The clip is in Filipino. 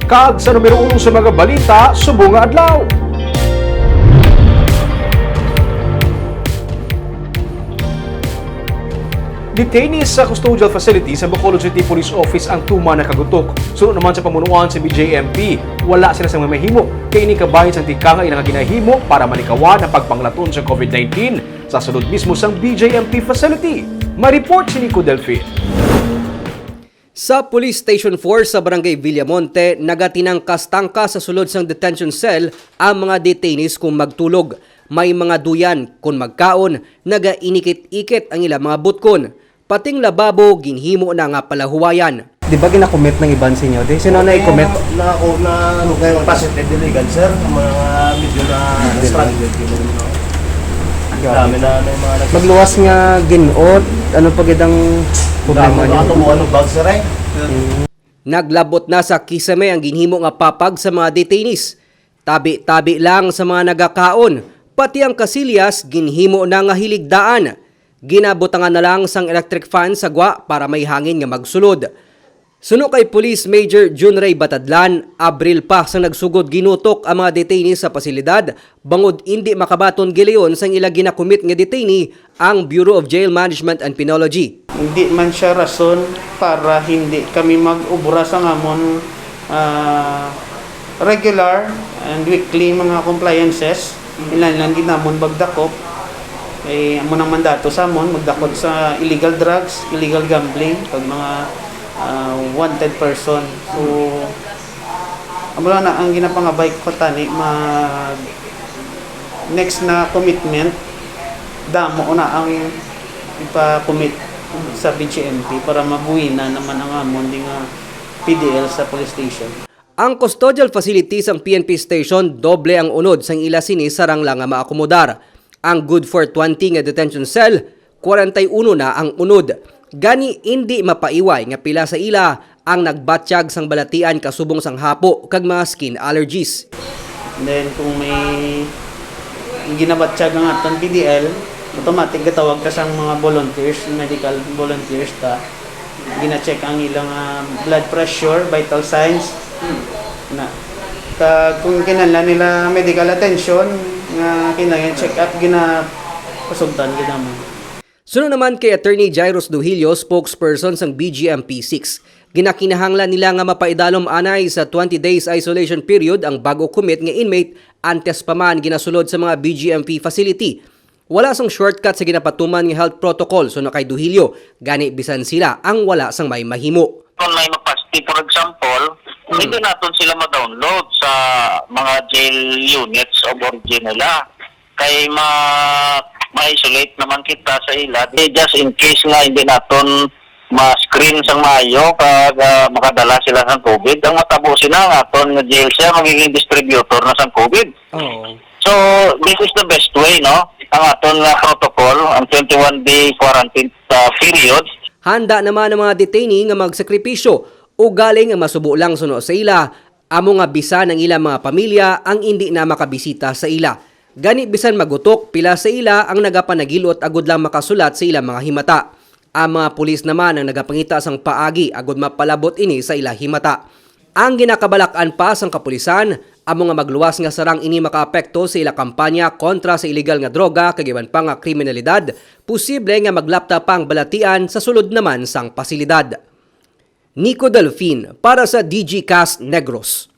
Kag sa numero 1 sa mga balita, subong nga adlaw. Detainees sa custodial facility sa Bacolod City Police Office ang tuma na kagutok. Sunod naman sa pamunuan sa BJMP, wala sila sa mahimo. Kay ini kabahin sa tikanga ilang ginahimo para manikawan ang pagpanglaton sa COVID-19 sa sulod mismo sang BJMP facility. Ma-report si Nico Delfin. Sa Police Station 4 sa Barangay Villamonte, nagatinang kastangka sa sulod sang detention cell ang mga detainees kung magtulog. May mga duyan kung magkaon, nagainikit-ikit ang ilang mga butkon. Pating lababo, ginhimo na nga palahuwayan. Di ba ginakomment ng iban sa inyo? Di sino na i-comment? Na kayo positive diligan, sir. Ang mga medyo na stranded. Dami na yung mga Magluwas nga ginot, ano pagidang problema niya? ano bag, sir, eh? Naglabot na sa kisame ang ginhimo nga papag sa mga detainees. Tabi-tabi lang sa mga nagakaon, pati ang kasilyas ginhimo na nga hiligdaan. Ginabutangan na lang sang electric fan sa gwa para may hangin nga magsulod. Suno kay Police Major Junray Batadlan, Abril pa sang nagsugod ginutok ang mga detainees sa pasilidad, bangod hindi makabaton gileon sang ila ginakomit nga detainee ang Bureau of Jail Management and Penology. Hindi man siya rason para hindi kami mag-ubra sa ngamon regular and weekly mga compliances. Ilan lang ginamon bagdakop. Amo nang mandato sa amon magdakop sa illegal drugs, illegal gambling, pag mga wanted person. So amo na ang ginapangabay ko tani next na commitment damo na ang ipa-commit sa BJMP para mabuhi na naman ang amon ding PDL sa police station. Ang custodial facilities ang PNP station doble ang unod sang ila sini sarang lang nga maakomodar. Ang good for 20 nga detention cell, 41 na ang unod. Gani hindi mapaiway nga pila sa ila ang nagbatsyag sang balatian kasubong sang hapo kag mga skin allergies. And then kung may ginabatsyag ang aton PDL, automatic gatawag ka sang mga volunteers, medical volunteers ta. Gina-check ang ilang blood pressure, vital signs. Kung kinahanglan nila medical attention, nga kinahanglan check up, ginapasugtan ginamon. Sunod naman kay Attorney Jairus Duhilio, spokesperson sang BGMP6. Ginakinahanglan nila nga mapaidalom anay sa 20 days isolation period ang bago commit nga inmate antes pa man ginasulod sa mga BGMP facility. Wala sang shortcut sa ginapatuman nga health protocol so na kay Duhilio, gani bisan sila ang wala sang may mahimo. Kung may mapasti, for example, hindi natin sila ma-download sa mga jail units o origin nila. Kaya ma-isolate naman kita sa ila. Just in case nga hindi natin ma-screen sang maayo pag makadala sila ng COVID. Ang matabusin na nga aton nga jail siya magiging distributor na sang COVID. So, this is the best way, no? Ang aton nga protocol, ang 21-day quarantine period. Handa naman ang mga detainee nga magsakripisyo o galing nga masubo lang suno sa ila, amo nga bisan ang ilang mga pamilya ang hindi na makabisita sa ila. Gani bisan magutok, pila sa ila ang nagapanagilot agud lang makasulat sa ilang mga himata. Ang mga pulis naman ang nagapangita sang paagi agud mapalabot ini sa ila himata. Ang ginakabalakan pa sang kapulisan, amo nga magluwas nga sarang ini makaapekto sa ila kampanya kontra sa illegal nga droga kagiban pa nga kriminalidad, posible nga maglapta pang balatian sa sulod naman sang pasilidad. Nico Delfin para sa DG Cast Negros.